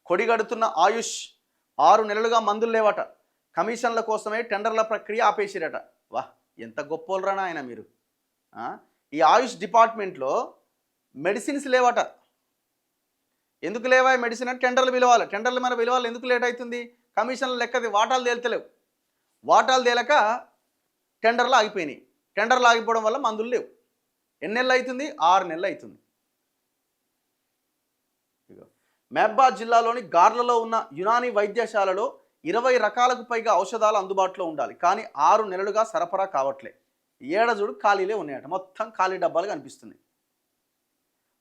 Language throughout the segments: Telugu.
కొడిగడుతున్న ఆయుష్ 6 నెలలుగా మందులు లేవట. కమిషన్ల కోసమే టెండర్ల ప్రక్రియ ఆపేసిరట. వాహ్, ఎంత గొప్పోళ్ళరా నాయన మీరు. ఈ ఆయుష్ డిపార్ట్మెంట్లో మెడిసిన్స్ లేవట. ఎందుకు లేవా మెడిసిన్ అంటే టెండర్లు పిలవాలి. టెండర్లు మన పిలవాలి, ఎందుకు లేట్ అవుతుంది? కమిషన్ల లెక్కది వాటాలు తేలుతలేవు. వాటాలు తేలక టెండర్లు ఆగిపోయినాయి. టెండర్లు ఆగిపోవడం వల్ల మందులు లేవు. ఎన్ని నెలలు అవుతుంది? 6 నెలలు అవుతుంది. మహబూబాబాద్ జిల్లాలోని గార్లలో ఉన్న యునానీ వైద్యశాలలో 20 రకాలకు పైగా ఔషధాలు అందుబాటులో ఉండాలి. కానీ 6 నెలలుగా సరఫరా కావట్లే. ఏడజుడు ఖాళీలే ఉన్నాయట. మొత్తం ఖాళీ డబ్బాలు కనిపిస్తున్నాయి.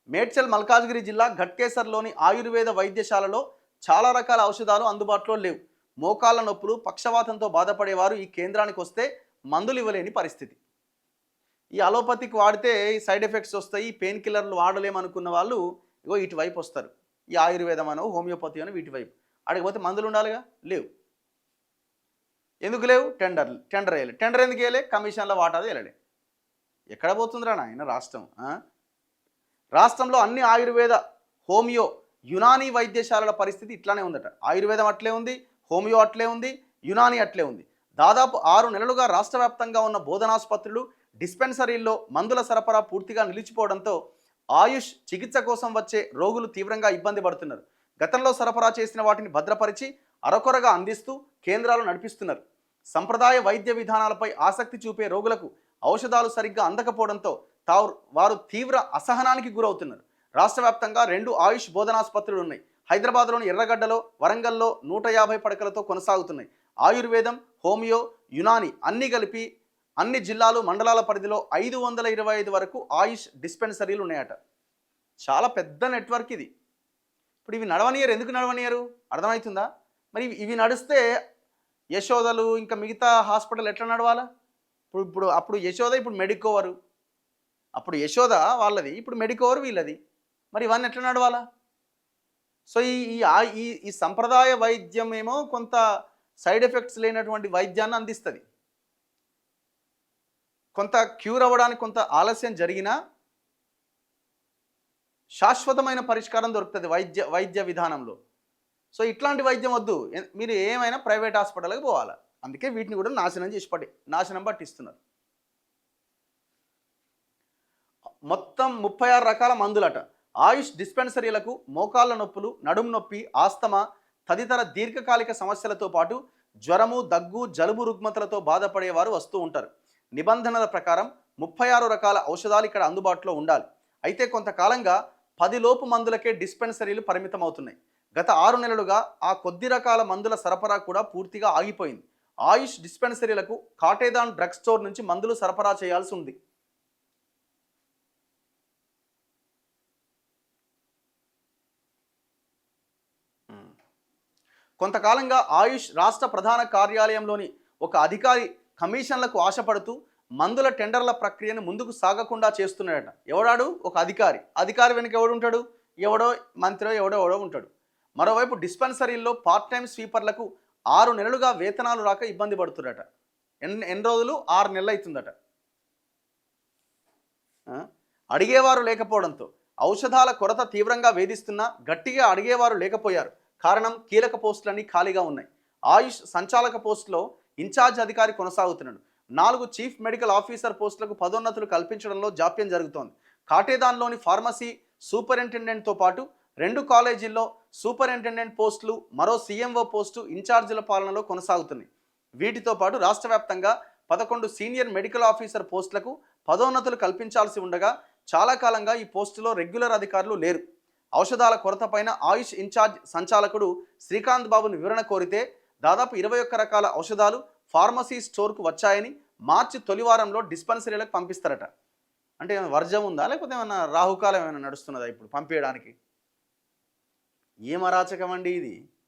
మేడ్చల్ మల్కాజ్గిరి జిల్లా ఘట్కేసర్లోని ఆయుర్వేద వైద్యశాలలో చాలా రకాల ఔషధాలు అందుబాటులో లేవు. మోకాళ్ళ నొప్పులు, పక్షవాతంతో బాధపడేవారు ఈ కేంద్రానికి వస్తే మందులు ఇవ్వలేని పరిస్థితి. ఈ అలోపతికి వాడితే ఈ సైడ్ ఎఫెక్ట్స్ వస్తాయి, పెయిన్ కిల్లర్లు వాడలేమనుకున్న వాళ్ళు ఇగో ఇటువైపు వస్తారు. ఈ ఆయుర్వేదం అనో హోమియోపతి అనో వీటి వైపు. అడిగిపోతే మందులు ఉండాలిగా, లేవు. ఎందుకు లేవు? టెండర్ వేయలే. టెండర్ ఎందుకు వేయలే? కమిషన్ల వాటాది వెళ్ళలే. ఎక్కడ పోతుందిరా నాయన రాష్ట్రం? రాష్ట్రంలో అన్ని ఆయుర్వేద, హోమియో, యునానీ వైద్యశాలల పరిస్థితి ఇట్లానే ఉందట. ఆయుర్వేదం అట్లే ఉంది, హోమియో అట్లే ఉంది, యునానీ అట్లే ఉంది. దాదాపు 6 నెలలుగా రాష్ట్ర వ్యాప్తంగా ఉన్న బోధనాసుపత్రులు, డిస్పెన్సరీల్లో మందుల సరఫరా పూర్తిగా నిలిచిపోవడంతో ఆయుష్ చికిత్స కోసం వచ్చే రోగులు తీవ్రంగా ఇబ్బంది పడుతున్నారు. గతంలో సరఫరా చేసిన వాటిని భద్రపరిచి అరకొరగా అందిస్తూ కేంద్రాలు నడిపిస్తున్నారు. సంప్రదాయ వైద్య విధానాలపై ఆసక్తి చూపే రోగులకు ఔషధాలు సరిగ్గా అందకపోవడంతో వారు తీవ్ర అసహనానికి గురవుతున్నారు. రాష్ట్ర వ్యాప్తంగా 2 ఆయుష్ బోధనాసుపత్రులు ఉన్నాయి. హైదరాబాద్లోని ఎర్రగడ్డలో, వరంగల్లో 150 పడకలతో కొనసాగుతున్నాయి. ఆయుర్వేదం, హోమియో, యునానీ అన్నీ కలిపి అన్ని జిల్లాలు, మండలాల పరిధిలో 525 వరకు ఆయుష్ డిస్పెన్సరీలు ఉన్నాయట. చాలా పెద్ద నెట్వర్క్ ఇది. ఇప్పుడు ఇవి నడవనియరు. ఎందుకు నడవనియరు అర్థమవుతుందా? మరి ఇవి నడిస్తే యశోదలు ఇంకా మిగతా హాస్పిటల్ ఎట్లా నడవాలా? అప్పుడు యశోద, ఇప్పుడు మెడికోవరు. అప్పుడు యశోద వాళ్ళది, ఇప్పుడు మెడికోవర్ వీళ్ళది. మరి ఇవన్నీ ఎట్లా నడవాలా? సో ఈ సంప్రదాయ వైద్యం ఏమో కొంత సైడ్ ఎఫెక్ట్స్ లేనటువంటి వైద్యాన్ని అందిస్తుంది. కొంత క్యూర్ అవ్వడానికి కొంత ఆలస్యం జరిగినా శాశ్వతమైన పరిష్కారం దొరుకుతుంది వైద్య విధానంలో. సో ఇట్లాంటి వైద్యం వద్దు. మీరు ఏమైనా ప్రైవేట్ హాస్పిటల్కి పోవాలి. అందుకే వీటిని కూడా నాశనం పట్టిస్తున్నారు. మొత్తం 36 రకాల మందులట. ఆయుష్ డిస్పెన్సరీలకు మోకాళ్ళ నొప్పులు, నడుము నొప్పి, ఆస్తమా తదితర దీర్ఘకాలిక సమస్యలతో పాటు జ్వరము, దగ్గు, జలుబు రుగ్మతలతో బాధపడేవారు వస్తూ ఉంటారు. నిబంధనల ప్రకారం 36 రకాల ఔషధాలు ఇక్కడ అందుబాటులో ఉండాలి. అయితే కొంతకాలంగా 10 లోపు మందులకే డిస్పెన్సరీలు పరిమితం అవుతున్నాయి. గత 6 నెలలుగా ఆ కొద్ది రకాల మందుల సరఫరా కూడా పూర్తిగా ఆగిపోయింది. ఆయుష్ డిస్పెన్సరీలకు కాటేదాన్ డ్రగ్ స్టోర్ నుంచి మందులు సరఫరా చేయాల్సి ఉంది. కొంతకాలంగా ఆయుష్ రాష్ట్ర ప్రధాన కార్యాలయంలోని ఒక అధికారి కమిషన్లకు ఆశపడుతూ మందుల టెండర్ల ప్రక్రియను ముందుకు సాగకుండా చేస్తున్నాడట. ఎవడాడు? ఒక అధికారి వెనుక ఎవడుంటాడు? ఎవడో మంత్రో ఎవడో ఉంటాడు. మరోవైపు డిస్పెన్సరీల్లో పార్ట్ టైం స్వీపర్లకు 6 నెలలుగా వేతనాలు రాక ఇబ్బంది పడుతున్నారట. ఎన్ని రోజులు? 6 నెలలు అవుతుందట. అడిగేవారు లేకపోవడంతో ఔషధాల కొరత తీవ్రంగా వేధిస్తున్నా గట్టిగా అడిగేవారు లేకపోయారు. కారణం కీలక పోస్టులన్నీ ఖాళీగా ఉన్నాయి. ఆయుష్ సంచాలక పోస్టులో ఇన్ఛార్జ్ అధికారి కొనసాగుతున్నాడు. 4 చీఫ్ మెడికల్ ఆఫీసర్ పోస్టులకు పదోన్నతులు కల్పించడంలో జాప్యం జరుగుతోంది. కాటేదాన్లోని ఫార్మసీ సూపరింటెండెంట్తో పాటు 2 కాలేజీల్లో సూపరింటెండెంట్ పోస్టులు, మరో సీఎంఓ పోస్టు ఇన్ఛార్జీల పాలనలో కొనసాగుతున్నాయి. వీటితో పాటు రాష్ట్ర వ్యాప్తంగా 11 సీనియర్ మెడికల్ ఆఫీసర్ పోస్టులకు పదోన్నతులు కల్పించాల్సి ఉండగా చాలా కాలంగా ఈ పోస్టులో రెగ్యులర్ అధికారులు లేరు. ఔషధాల కొరతపైన ఆయుష్ ఇన్ఛార్జ్ సంచాలకుడు శ్రీకాంత్ బాబుని వివరణ కోరితే దాదాపు 21 రకాల ఔషధాలు ఫార్మసీ స్టోర్కు వచ్చాయని మార్చి తొలి వారంలో డిస్పెన్సరీలకు పంపిస్తారట. అంటే ఏమైనా వర్జం ఉందా, లేకపోతే ఏమైనా రాహుకాలం ఏమైనా నడుస్తున్నదా ఇప్పుడు పంపించడానికి? ఏం అరాచకం అండి ఇది.